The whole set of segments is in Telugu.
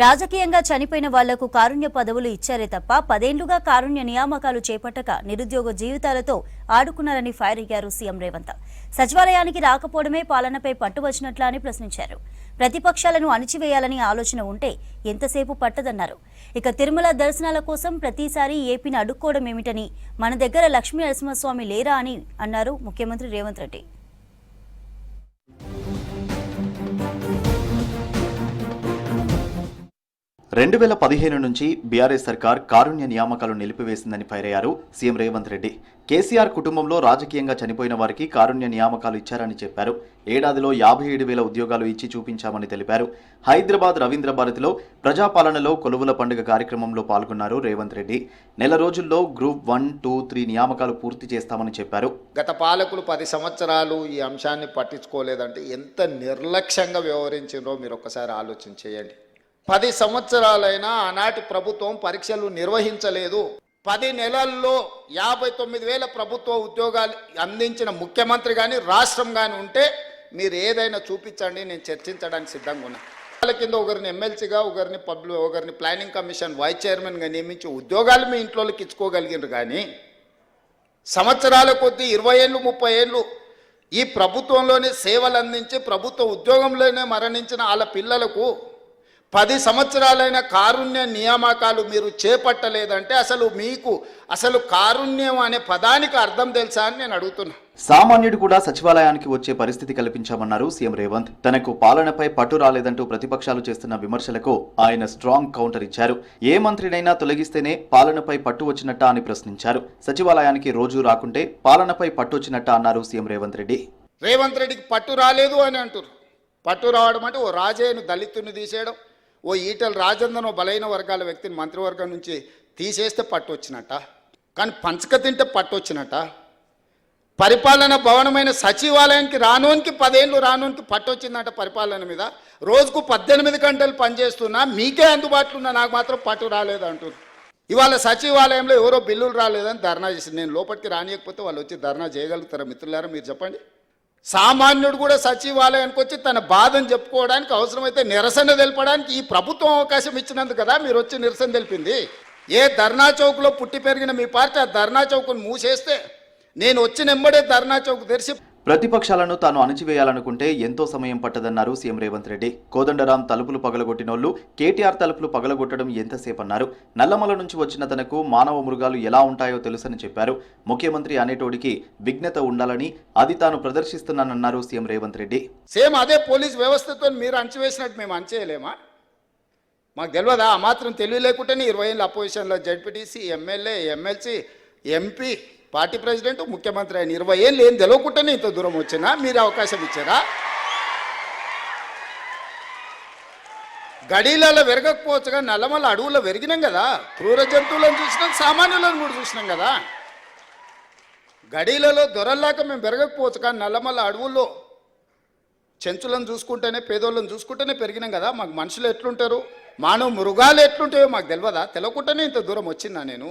రాజకీయంగా చనిపోయిన వాళ్లకు కారుణ్య పదవులు ఇచ్చారే తప్ప 10 ఏళ్లుగా కారుణ్య నియామకాలు చేపట్టక నిరుద్యోగ జీవితాలతో ఆడుకున్నారని ఫైర్ అయ్యారు సీఎం రేవంత్. సచివాలయానికి రాకపోవడమే పాలనపై పట్టువచ్చినట్లా అని ప్రశ్నించారు. ప్రతిపక్షాలను అణిచివేయాలని ఆలోచన ఉంటే ఎంతసేపు పట్టదన్నారు. ఇక తిరుమల దర్శనాల కోసం ప్రతిసారి ఏపీని అడుక్కోవడం ఏమిటని, మన దగ్గర లక్ష్మీ నరసింహస్వామి లేరా అని అన్నారు ముఖ్యమంత్రి రేవంత్ రెడ్డి. 2015 నుంచి బీఆర్ఎస్ సర్కార్ కారుణ్య నియామకాలు నిలిపివేసిందని ఫైర్ అయ్యారు సీఎం రేవంత్ రెడ్డి. కేసీఆర్ కుటుంబంలో రాజకీయంగా చనిపోయిన వారికి కారుణ్య నియామకాలు ఇచ్చారని చెప్పారు. ఏడాదిలో 57,000 ఉద్యోగాలు ఇచ్చి చూపించామని తెలిపారు. హైదరాబాద్ రవీంద్ర భారతిలో ప్రజాపాలనలో కొలువుల పండుగ కార్యక్రమంలో పాల్గొన్నారు రేవంత్ రెడ్డి. నెల రోజుల్లో గ్రూప్ 1, 2, 3 నియామకాలు పూర్తి చేస్తామని చెప్పారు. గత పాలకులు 10 సంవత్సరాలు ఈ అంశాన్ని పట్టించుకోలేదంటే ఎంత నిర్లక్ష్యంగా వ్యవహరించారో మీరు ఒక్కసారి ఆలోచన చేయండి. 10 సంవత్సరాలైనా ఆనాటి ప్రభుత్వం పరీక్షలు నిర్వహించలేదు. 10 నెలల్లో 59,000 ప్రభుత్వ ఉద్యోగాలు అందించిన ముఖ్యమంత్రి కానీ రాష్ట్రం కానీ ఉంటే మీరు ఏదైనా చూపించండి, నేను చర్చించడానికి సిద్ధంగా ఉన్నా. వాళ్ళ కింద ఒకరిని ఎమ్మెల్సీగా, ఒకరిని ప్లానింగ్ కమిషన్ వైస్ చైర్మన్గా నియమించి ఉద్యోగాలు మీ ఇంట్లోకి ఇచ్చుకోగలిగినారు. కానీ సంవత్సరాల కొద్దీ 20 ఏళ్ళు 30 ఏళ్ళు ఈ ప్రభుత్వంలోనే సేవలు అందించి ప్రభుత్వ ఉద్యోగంలోనే మరణించిన వాళ్ళ పిల్లలకు 10 సంవత్సరాలైన కారుణ్య నియామకాలు మీరు చేపట్టలేదంటే అసలు కారుణ్యం అనే పదానికి అర్థం తెలుసా అని నేను అడుగుతున్నా. సామాన్యుడు కూడా సచివాలయానికి వచ్చే పరిస్థితి కల్పించామన్నారు సీఎం రేవంత్. తనకు పాలనపై పట్టు రాలేదంటూ ప్రతిపక్షాలు చేస్తున్న విమర్శలకు ఆయన స్ట్రాంగ్ కౌంటర్ ఇచ్చారు. ఏ మంత్రినైనా తొలగిస్తేనే పాలనపై పట్టు వచ్చినట్టా అని ప్రశ్నించారు. సచివాలయానికి రోజు రాకుంటే పాలనపై పట్టు వచ్చినట్టా అన్నారు సీఎం రేవంత్ రెడ్డి. రేవంత్ రెడ్డికి పట్టు రాలేదు అని అంటారు. పట్టు రావడం అంటే ఓ రాజేను దళితుని తీసేయడం, ఓ ఈటల రాజేందర్ బలైన వర్గాల వ్యక్తిని మంత్రివర్గం నుంచి తీసేస్తే పట్టు వచ్చినట్ట, కానీ పంచక తింటే పట్టు వచ్చినట్ట. పరిపాలన భవనమైన సచివాలయానికి 10 ఏళ్ళు రానోనికి పట్టు వచ్చిందట. పరిపాలన మీద రోజుకు 18 గంటలు పనిచేస్తున్నా మీకే అందుబాటులో ఉన్నా నాకు మాత్రం పట్టు రాలేదు అంటున్నారు. ఇవాళ సచివాలయంలో ఎవరో బిల్లులు రాలేదని ధర్నా చేసింది. నేను లోపలికి రానియకపోతే వాళ్ళు వచ్చి ధర్నా చేయగలుగుతారా మిత్రులారా? మీరు చెప్పండి. సామాన్యుడు కూడా సచివాలయానికి వచ్చి తన బాధను చెప్పుకోవడానికి, అవసరమైతే నిరసన తెలపడానికి ఈ ప్రభుత్వం అవకాశం ఇచ్చినందుకు కదా మీరు వచ్చి నిరసన తెలిపింది. ఏ ధర్నా చౌక్లో పుట్టి పెరిగిన మీ పార్టీ ఆ ధర్నా చౌక్ను మూసేస్తే నేను వచ్చిన వెంబడే ధర్నా చౌక్ తెరిచి ప్రతిపక్షాలను తాను అణచివేయాలనుకుంటే ఎంతో సమయం పట్టదన్నారు సీఎం రేవంత్ రెడ్డి. కోదండరాం తలుపులు పగలగొట్టినోళ్లు కేటీఆర్ తలుపులు పగలగొట్టడం ఎంతసేపన్నారు. నల్లమల నుంచి వచ్చిన తనకు మానవ మృగాలు ఎలా ఉంటాయో తెలుసని చెప్పారు. ముఖ్యమంత్రి అనేటోడికి విఘ్నత ఉండాలని అది తాను ప్రదర్శిస్తున్నానన్నారు సీఎం రేవంత్ రెడ్డి. సేమ్ అదే పోలీస్ వ్యవస్థతో మీరు అణచివేసినట్టు మేము అణచేయలేమా? మాకు తెలియదా? ఆ మాత్రం తెలివి లేకుండానే 20 ఏళ్ళ అపోజిషన్లో ZPTC, MLA, MLC, MP, party president, ముఖ్యమంత్రి అయిన 20 ఏళ్ళు ఏం తెలియకుండానే ఇంత దూరం వచ్చినా మీరు అవకాశం ఇచ్చారా? గడీలలో వెరగకపోవచ్చుగా నల్లమల్ల అడవుల్లో వెరిగినాం కదా. క్రూర జంతువులను చూసినాం, సామాన్యులను కూడా చూసినాం కదా. గడీలలో దొరల్లాక మేము పెరగకపోవచ్చు, కానీ నల్లమల్ల అడవుల్లో చెంచులను చూసుకుంటేనే, పేదోళ్ళని చూసుకుంటేనే పెరిగినాం కదా. మాకు మనుషులు ఎట్లుంటారు, మానవ మృగాలు ఎట్లుంటాయో మాకు తెలియదా? తెలియకుండానే ఇంత దూరం వచ్చినా నేను.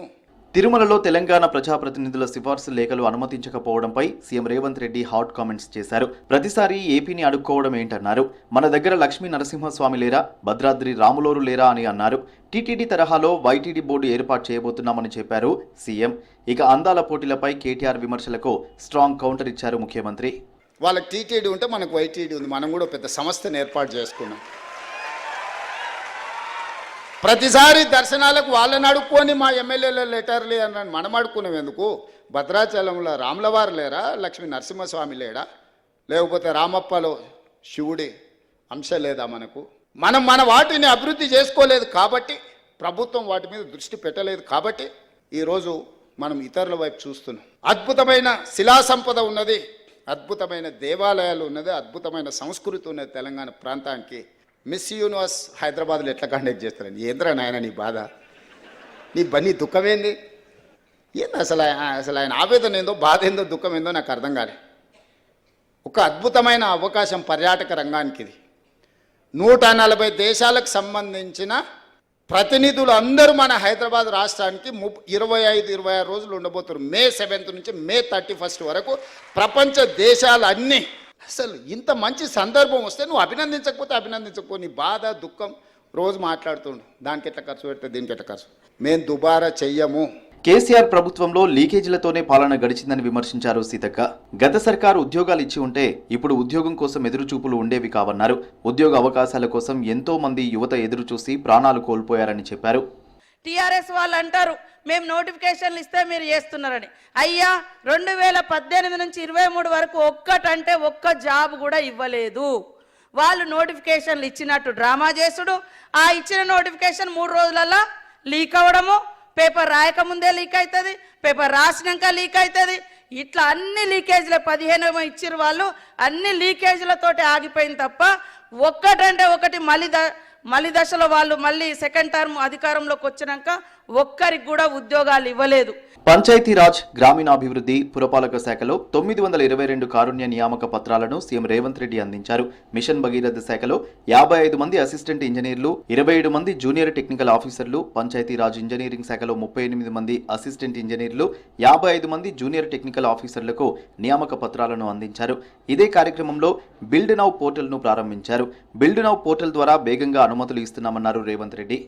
తిరుమలలో తెలంగాణ ప్రజాప్రతినిధుల సిఫార్సు లేఖలు అనుమతించకపోవడంపై CM Revanth Reddy hot comments చేశారు. ప్రతిసారి ఏపీని అడుక్కోవడం ఏంటన్నారు. మన దగ్గర లక్ష్మీ నరసింహస్వామి లేరా, భద్రాద్రి రాములోరు లేరా అని అన్నారు. టీటీడీ తరహాలో వైటీడీ బోర్డు ఏర్పాటు చేయబోతున్నామని చెప్పారు సీఎం. ఇక అందాల పోటీలపై కేటీఆర్ విమర్శలకు స్ట్రాంగ్ కౌంటర్ ఇచ్చారు ముఖ్యమంత్రి. వాళ్ళకి టీటీడీ ఉంటే మనకు వైటీడీ ఉంది. మనం కూడా పెద్ద సంస్థను ఏర్పాటు చేసుకున్నాం. ప్రతిసారి దర్శనాలకు వాళ్ళని అడుక్కొని మా ఎమ్మెల్యేల లెటర్లే అని మనం అడుక్కున్నాం ఎందుకు? భద్రాచలంలో రాములవారు లేరా, లక్ష్మీ నరసింహస్వామి లేడా, లేకపోతే రామప్పలో శివుడి అంశ లేదా? మనం మన వాటిని అభివృద్ధి చేసుకోలేదు కాబట్టి, ప్రభుత్వం వాటి మీద దృష్టి పెట్టలేదు కాబట్టి ఈరోజు మనం ఇతరుల వైపు చూస్తున్నాం. అద్భుతమైన శిలా సంపద ఉన్నది, అద్భుతమైన దేవాలయాలు ఉన్నది, అద్భుతమైన సంస్కృతి ఉన్నది తెలంగాణ ప్రాంతానికి. మిస్ యూనివర్స్ హైదరాబాద్లో ఎట్లా కండక్ట్ చేస్తారని ఏంద్రా నాయన నీ బాధ, నీ దుఃఖమేంది? ఏంది అసలు ఆయన ఆవేదన ఏందో, బాధ ఏందో, దుఃఖం ఏందో నాకు అర్థం కాలే. ఒక అద్భుతమైన అవకాశం పర్యాటక రంగానికి ఇది. 140 దేశాలకు సంబంధించిన ప్రతినిధులు అందరూ మన హైదరాబాద్ రాష్ట్రానికి 25-26 రోజులు ఉండబోతున్నారు. మే 7 నుంచి మే 31 వరకు ప్రపంచ దేశాలన్నీ. అసలు ఇంత మంచి సందర్భం వస్తే నువ్వు అభినందించకపోతే నీ బాధ, దుఃఖం రోజు మాట్లాడుతుండు దానికి ఎట్లా ఖర్చు పెడితే దీనికి ఎట్లా ఖర్చు. మేము దుబారా చెయ్యము. కేసీఆర్ ప్రభుత్వంలో లీకేజీలతోనే పాలన గడిచిందని విమర్శించారు సీతక్క. గత సర్కారు ఉద్యోగాలు ఇచ్చి ఉంటే ఇప్పుడు ఉద్యోగం కోసం ఎదురుచూపులు ఉండేవి కావన్నారు. ఉద్యోగ అవకాశాల కోసం ఎంతో మంది యువత ఎదురుచూసి ప్రాణాలు కోల్పోయారని చెప్పారు. టీఆర్ఎస్ వాళ్ళు అంటారు మేము నోటిఫికేషన్లు ఇస్తే మీరు చేస్తున్నారని. అయ్యా 2018 నుంచి 23 వరకు ఒక్కటంటే ఒక్క జాబ్ కూడా ఇవ్వలేదు. వాళ్ళు నోటిఫికేషన్లు ఇచ్చినట్టు డ్రామా చేసుడు, ఆ ఇచ్చిన నోటిఫికేషన్ 3 రోజులలో లీక్ అవ్వడము, పేపర్ రాయకముందే లీక్ అవుతుంది, పేపర్ రాసినాక లీక్ అవుతుంది. ఇట్లా అన్ని లీకేజీలు 15 ఇచ్చిరు వాళ్ళు, అన్ని లీకేజీలతోటి ఆగిపోయింది తప్ప ఒక్కటంటే ఒకటి మళ్ళీ దశలో వాళ్ళు మళ్ళీ సెకండ్ టర్మ్ అధికారంలోకి వచ్చినాక ఒక్కరికి కూడా ఉద్యోగాలు ఇవ్వలేదు. పంచాయతీరాజ్, గ్రామీణాభివృద్ధి, పురపాలక శాఖలో 922 కారుణ్య నియామక పత్రాలను సీఎం రేవంత్ రెడ్డి అందించారు. మిషన్ భగీరథ శాఖలో 55 మంది అసిస్టెంట్ ఇంజనీర్లు, 27 మంది జూనియర్ టెక్నికల్ ఆఫీసర్లు, పంచాయతీరాజ్ ఇంజనీరింగ్ శాఖలో 38 మంది అసిస్టెంట్ ఇంజనీర్లు, 55 మంది జూనియర్ టెక్నికల్ ఆఫీసర్లకు నియామక పత్రాలను అందించారు. ఇదే కార్యక్రమంలో బిల్డ్ నౌ పోర్టల్ను ప్రారంభించారు. బిల్డ్ నౌ పోర్టల్ ద్వారా వేగంగా అనుమతులు ఇస్తున్నామన్నారు రేవంత్ రెడ్డి.